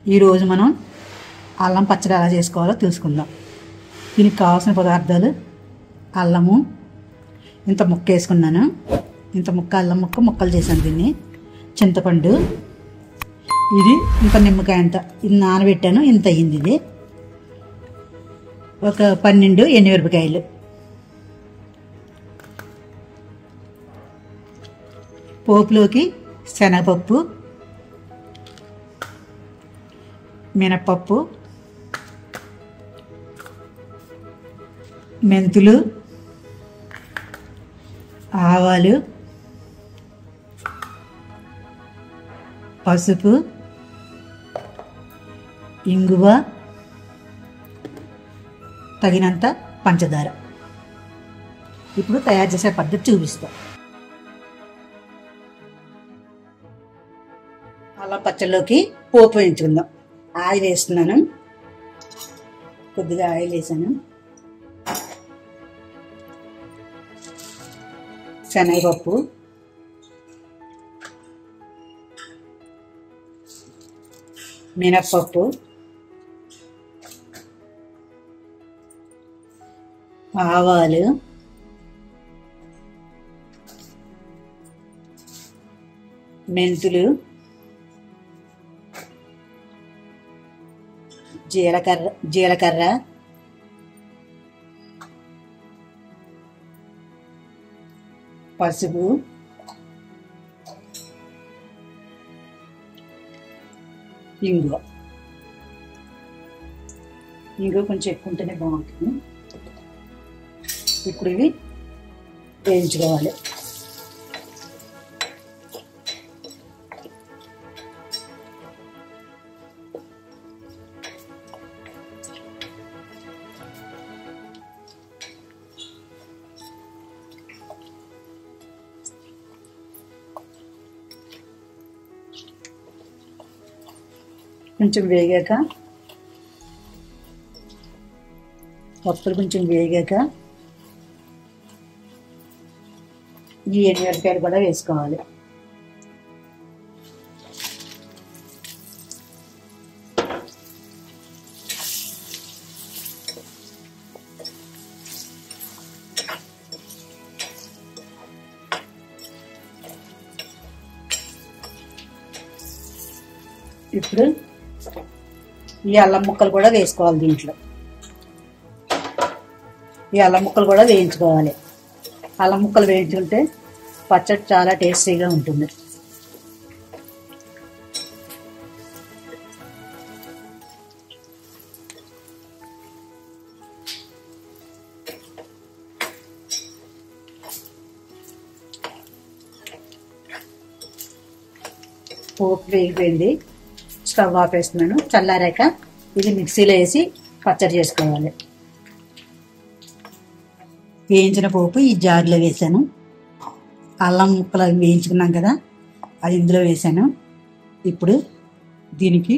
ఈరోజు మనం అల్లం పచ్చడి ఎలా చేసుకోవాలో తెలుసుకుందాం. దీనికి కావాల్సిన పదార్థాలు: అల్లము ఇంత ముక్క వేసుకున్నాను, ఇంత ముక్క అల్లం ముక్కలు చేశాను. దీన్ని చింతపండు, ఇది ఇంత నిమ్మకాయ అంత, ఇది నానబెట్టాను, ఇంత అయ్యింది. ఇది ఒక 12 ఎండుమిరపకాయలు, పోపులోకి శనగపప్పు, మినపప్పు, మెంతులు, ఆవాలు, పసుపు, ఇంగువ, తగినంత పంచదార. ఇప్పుడు తయారు చేసే పద్ధతి చూపిస్తాం. అల్లం పచ్చడిలోకి పోపు వేయించుకుందాం. ఆయిల్ వేస్తున్నాను, కొద్దిగా ఆయిల్ వేసాను. శనగపప్పు, మినప్పప్పు, ఆవాలు, మెంతులు, జీలకర్ర, పసుపు, ఇంగువ. కొంచెం ఎక్కువ ఉంటేనే బాగుంటుంది. ఇప్పుడు ఇవి వేయించుకోవాలి. కొంచెం వేగాక, పప్పులు కొంచెం వేగాక ఈ ఎండుమిరపకాయలు కూడా వేసుకోవాలి. ఇప్పుడు ఈ అల్లం ముక్కలు కూడా వేసుకోవాలి. దీంట్లో ఈ అల్లం ముక్కలు కూడా వేయించుకోవాలి. అల్లం ముక్కలు వేయించుకుంటే పచ్చడి చాలా టేస్టీగా ఉంటుంది. పోపు వేగిపోయింది, స్టవ్ ఆపేస్తున్నాను. చల్లారాక ఇది మిక్సీలో వేసి పచ్చడి చేసుకోవాలి. వేయించిన పోపు ఈ జార్లో వేసాను. అల్లం ముక్కలు వేయించుకున్నాం కదా, అది ఇందులో వేసాను. ఇప్పుడు దీనికి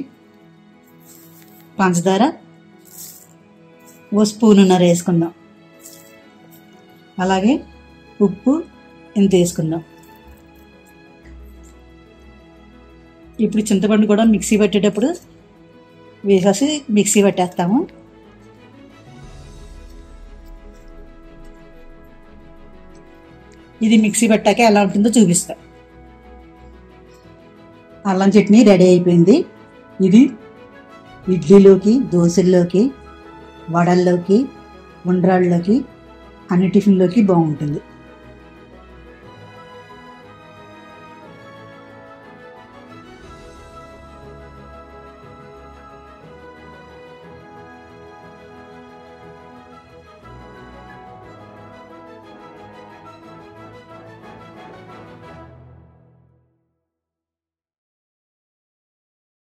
పంచదార ఓ స్పూనున్నర వేసుకుందాం. అలాగే ఉప్పు ఇంత వేసుకుందాం. ఇప్పుడు చింతపండు కూడా మిక్సీ పట్టేటప్పుడు వేసేసి మిక్సీ పట్టేస్తాము. ఇది మిక్సీ పట్టాక ఎలా ఉంటుందో చూపిస్తా. అల్లం చట్నీ రెడీ అయిపోయింది. ఇది ఇడ్లీలోకి, దోశల్లోకి, వడల్లోకి, ఉండ్రాళ్ళలోకి, అన్ని టిఫిన్లోకి బాగుంటుంది.